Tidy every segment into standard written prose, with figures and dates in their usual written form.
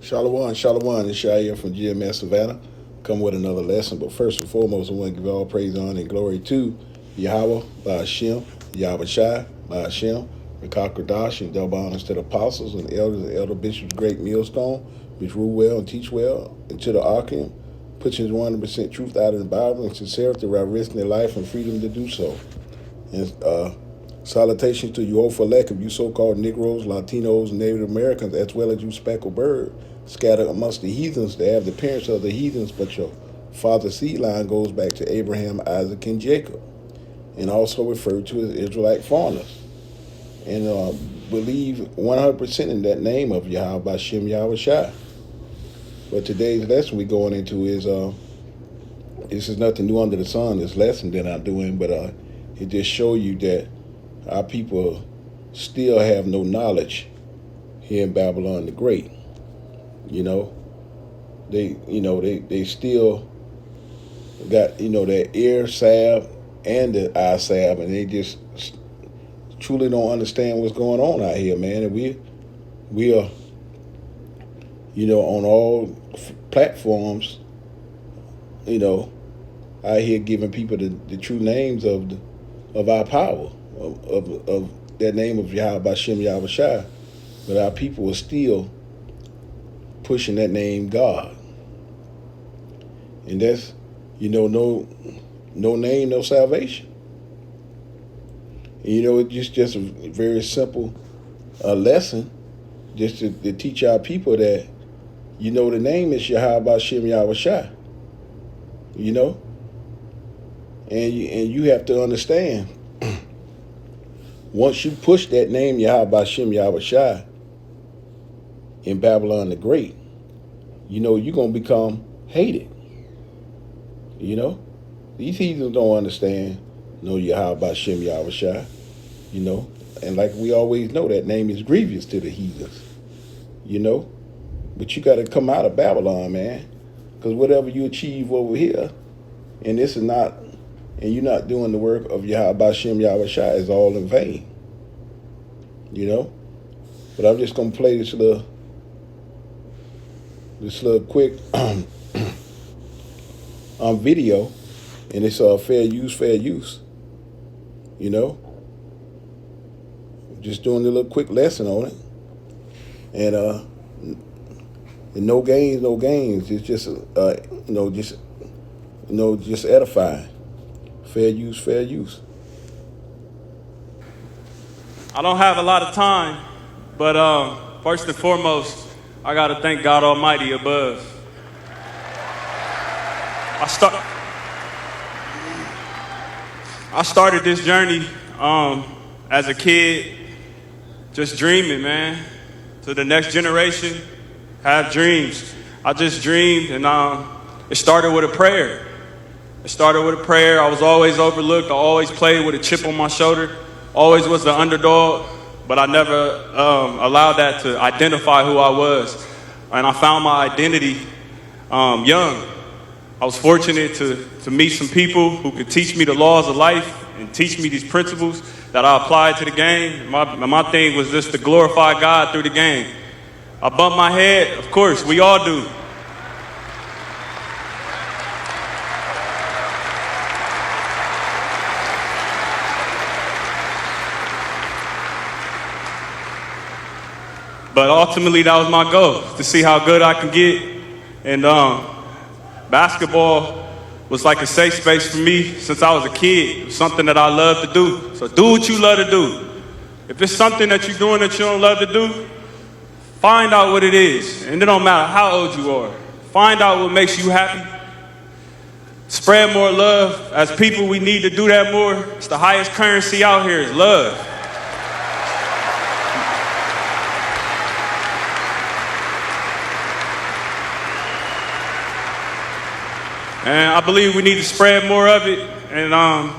Shalom, shalom, it's Shai here from GMS Savannah. Come with another lesson, but first and foremost, I want to give all praise, honor, and glory to Yahweh, Ba'ashem, Yahweh Shai, Ba'ashem, Rakakradash, and double honors to the apostles and elders and elder bishops, great millstone, which rule well and teach well, and to the Archim, pushing 100% truth out of the Bible and sincerity while risking their life and freedom to do so. And salutations to you all for lack of you so-called Negroes, Latinos, Native Americans, as well as you speckled bird, scattered amongst the heathens that have the appearance of the heathens, but your father's seed line goes back to Abraham, Isaac, and Jacob, and also referred to as Israelite foreigners. And believe 100% in that name of Yahweh Bashem Yahweh Shai. But today's lesson we're going into is, this is nothing new under the sun, this lesson that I'm doing, but it just shows you that our people still have no knowledge here in Babylon the Great. They still got, their ear salve and the eye salve, and they just truly don't understand what's going on out here, man. And we are, on all platforms, out here giving people the true names of our power, of that name of Yahweh Bashem Yahweh Shai, but our people are still pushing that name God. And that's, no name, no salvation. And, it's just a very simple lesson just to teach our people that, the name is Yahweh Bashem Yahweh Shai, and you have to understand, once you push that name Yahweh Bashem Yahweh Shai in Babylon the Great, you're going to become hated. These heathens don't understand no Yahweh Bashem Yahweh Shai, and like we always know, that name is grievous to the heathens, but you got to come out of Babylon, man, because whatever you achieve over here, and this is not, and you're not doing the work of Yahweh Bashem Yahweh Shai, is all in vain, But I'm just going to play this little quick video, and it's fair use, Just doing a little quick lesson on it, and no gains. It's just just edifying. Fair use. I don't have a lot of time, but first and foremost, I got to thank God Almighty above. I started this journey as a kid, just dreaming, man. To the next generation, have dreams. I just dreamed, and it started with a prayer. I was always overlooked. I always played with a chip on my shoulder. Always was the underdog, but I never allowed that to identify who I was. And I found my identity young. I was fortunate to meet some people who could teach me the laws of life and teach me these principles that I applied to the game. My thing was just to glorify God through the game. I bumped my head, of course, we all do. But ultimately, that was my goal, to see how good I can get. And basketball was like a safe space for me since I was a kid. It was something that I loved to do. So do what you love to do. If it's something that you're doing that you don't love to do, find out what it is. And it don't matter how old you are. Find out what makes you happy. Spread more love. As people, we need to do that more. It's the highest currency out here is love. And I believe we need to spread more of it. And, I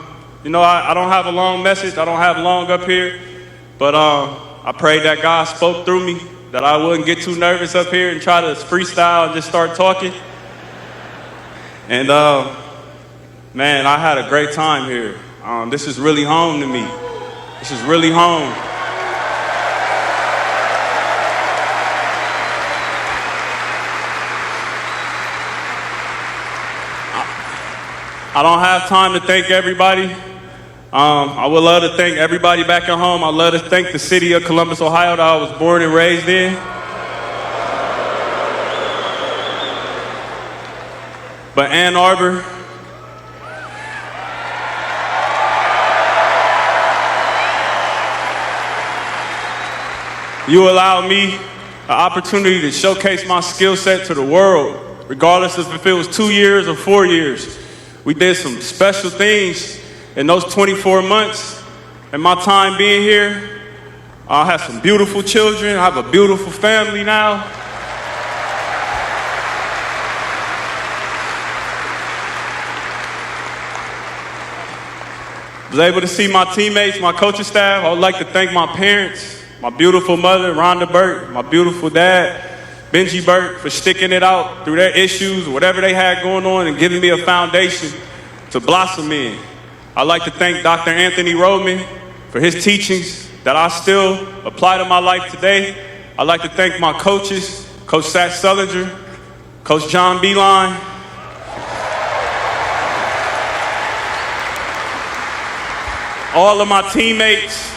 don't have a long message. I don't have long up here. But I pray that God spoke through me, that I wouldn't get too nervous up here and try to freestyle and just start talking. And, man, I had a great time here. This is really home to me. This is really home. I don't have time to thank everybody. I would love to thank everybody back at home. I'd love to thank the city of Columbus, Ohio that I was born and raised in. But Ann Arbor, you allowed me an opportunity to showcase my skill set to the world, regardless of if it was 2 years or 4 years. We did some special things in those 24 months. And my time being here, I have some beautiful children. I have a beautiful family now. I was able to see my teammates, my coaching staff. I would like to thank my parents, my beautiful mother, Rhonda Burt, my beautiful dad, Benji Burt, for sticking it out through their issues, whatever they had going on, and giving me a foundation to blossom in. I'd like to thank Dr. Anthony Roman for his teachings that I still apply to my life today. I'd like to thank my coaches, Coach Sat Sullinger, Coach John Beeline, all of my teammates.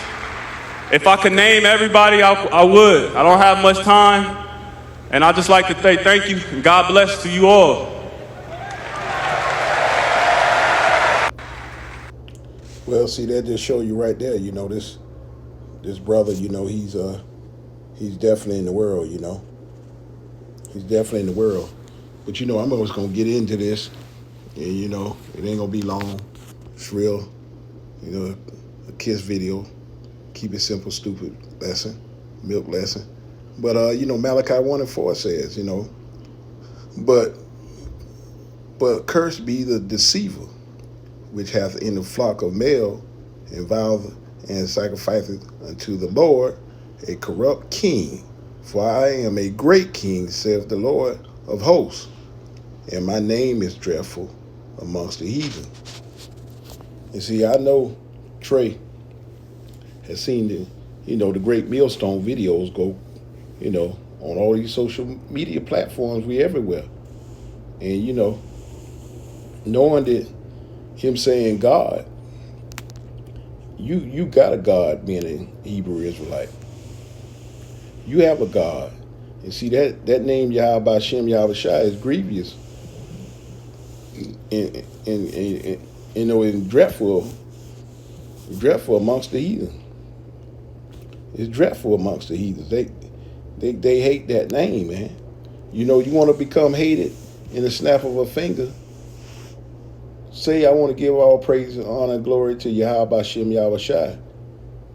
If I could name everybody, I would. I don't have much time. And I'd just like to say thank you and God bless to you all. Well, see, that just show you right there, you know, this brother, you know, he's definitely in the world, you know. He's definitely in the world. But, you know, I'm always going to get into this, and, you know, it ain't going to be long. It's real, you know, a KISS video, keep it simple, stupid lesson, milk lesson. But, you know, Malachi 1:4 says, you know, but cursed be the deceiver, which hath in the flock of male and voweth and sacrificeth unto the Lord a corrupt king. For I am a great king, saith the Lord of hosts, and my name is dreadful amongst the heathen. And see, I know Trey has seen the great millstone videos go, you know, on all these social media platforms. We everywhere. And, you know, knowing that him saying God, you got a God being a Hebrew Israelite. You have a God. And see, that name Yahweh Hashem Yahweh Shai is grievous and you know, and dreadful amongst the heathen. It's dreadful amongst the heathens. They hate that name, man. You know, you want to become hated in the snap of a finger. Say, I want to give all praise and honor and glory to Yahweh Hashem Yahweh Shai.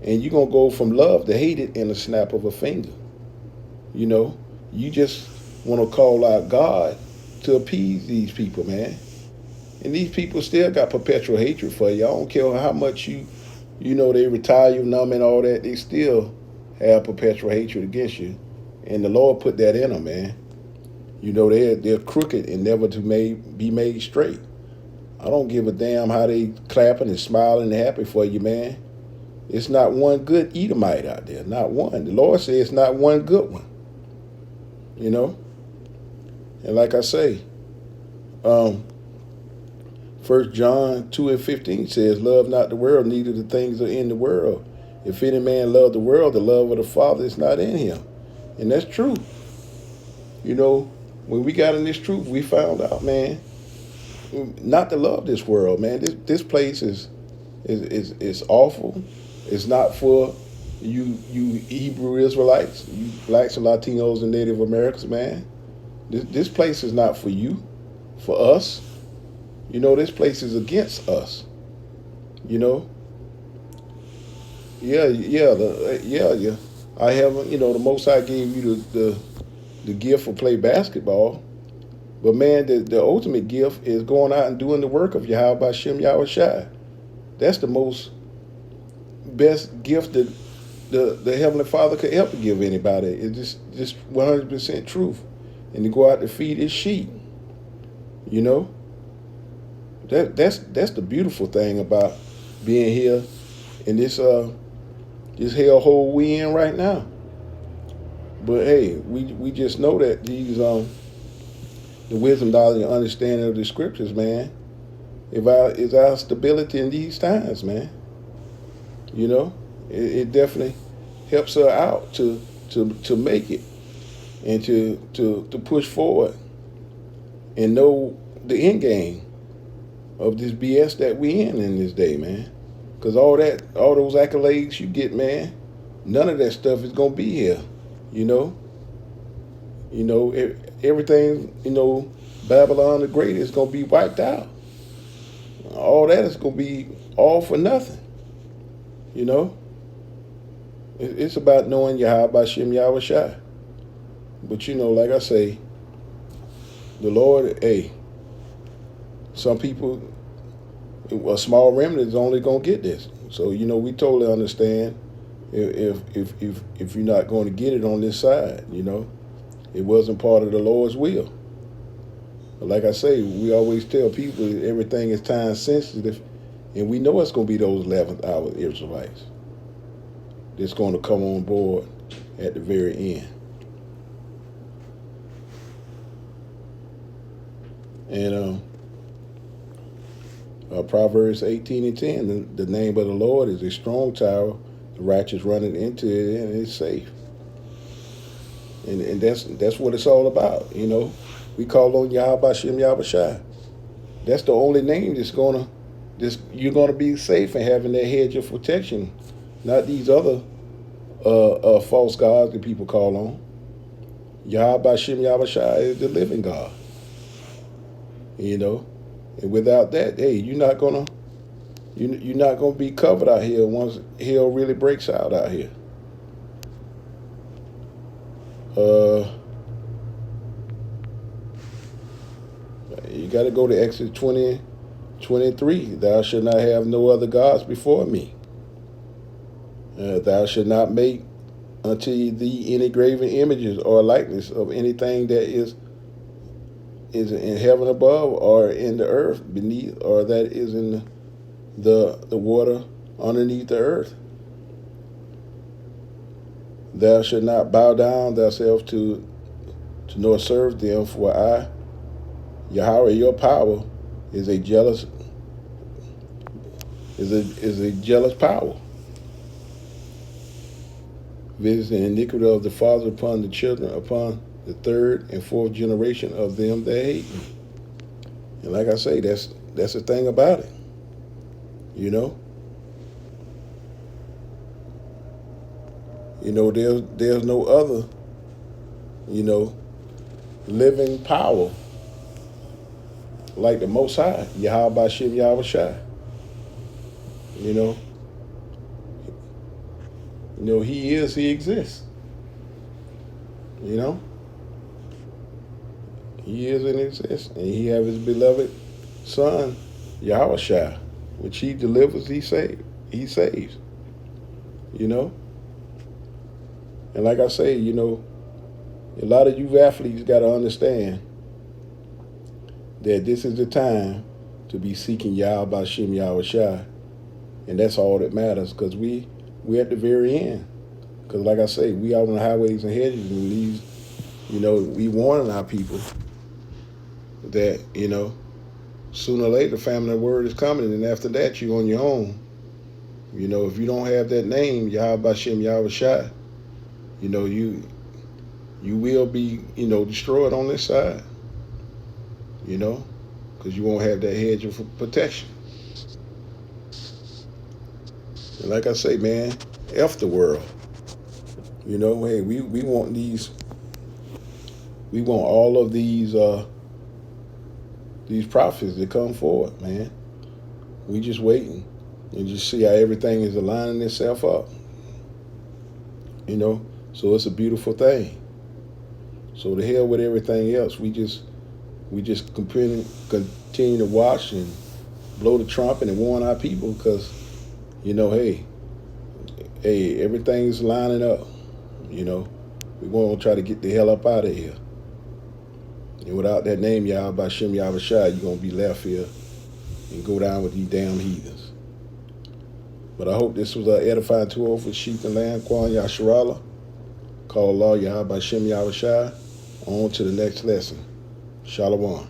And you're going to go from love to hate it in the snap of a finger. You know, you just want to call out God to appease these people, man. And these people still got perpetual hatred for you. I don't care how much you know, they retire you, numb and all that. They still have perpetual hatred against you. And the Lord put that in them, man. You know, they're crooked and never to be made straight. I don't give a damn how they clapping and smiling and happy for you, man. It's not one good Edomite out there, not one. The Lord says it's not one good one, you know. And like I say, 1 John 2:15 says, love not the world, neither the things that are in the world. If any man love the world, the love of the Father is not in him. And that's true. You know, when we got in this truth, we found out, man, not to love this world, man. This place is awful. It's not for you Hebrew Israelites, you blacks and Latinos and Native Americans, man. This place is not for you, for us. You know, this place is against us. You know. Yeah. I haven't. You know, the Most High gave you the gift for play basketball. But man, the ultimate gift is going out and doing the work of Yahweh Hashem Yahweh Shai. That's the best gift that the Heavenly Father could ever give anybody. It's just 100% truth. And to go out to feed his sheep. You know? That's the beautiful thing about being here in this hellhole we in right now. But hey, we just know that these the wisdom, knowledge, and understanding of the scriptures, man, is our stability in these times, man. You know, it definitely helps her out to make it and to push forward and know the end game of this BS that we in this day, man. Because all those accolades you get, man, none of that stuff is gonna be here. You know, everything. Babylon the Great is gonna be wiped out. All that is gonna be all for nothing. You know, it's about knowing Yahweh Shem Yahweh Shai. But like I say, the Lord, hey, some people, a small remnant is only gonna get this. So we totally understand if you're not going to get it on this side. It wasn't part of the Lord's will. But like I say, we always tell people everything is time sensitive, and we know it's going to be those 11th hour Israelites that's going to come on board at the very end. And Proverbs 18:10, the name of the Lord is a strong tower, the righteous running into it and it's safe. And that's what it's all about. We call on Yahweh Shem Yahweh Shai. That's the only name you're gonna be safe and having that hedge of protection, not these other false gods that people call on. Yahweh Shem Yahweh Shai is the living God. And without that, hey, you're not gonna be covered out here once hell really breaks out here. You got to go to Exodus 20:23. Thou shalt not have no other gods before me. Thou shalt not make unto thee any graven images or likeness of anything that is in heaven above or in the earth beneath, or that is in the water underneath the earth. Thou shalt not bow down thyself to nor serve them, for I, Yahweh, your power, is a jealous power, visiting the iniquity of the father upon the children, upon the third and fourth generation of them that hate me. And like I say, that's the thing about it. There's no other, living power like the Most High, Yahweh Shem Yahweh Shai. He exists. He is and exists. And he have his beloved son, Yahweh Shai, which he delivers, he saves. And like I say, a lot of you athletes got to understand that this is the time to be seeking Yahweh Shem Yahweh Shai. And that's all that matters, because we at the very end. Because like I say, we out on the highways and hedges, and these, we warning our people that, sooner or later, family word is coming, and after that, you're on your own. If you don't have that name, Yahweh Shem Yahweh Shai, you will be, destroyed on this side, because you won't have that hedge of protection. And like I say, man, F the world. Hey, we want all of these prophets to come forward, man. We just waiting and just see how everything is aligning itself up. So it's a beautiful thing. So to hell with everything else. We just continue to watch and blow the trumpet and warn our people, because hey, everything's lining up. We want to try to get the hell up out of here. And without that name, Yahweh Shem Yahweh Shai, you're going to be left here and go down with these damn heathens. But I hope this was an edifying tour for sheep and lamb. Kwan Yasharala. Call Allah Yahweh Shem Yahweh Shai. On to the next lesson. Shalom.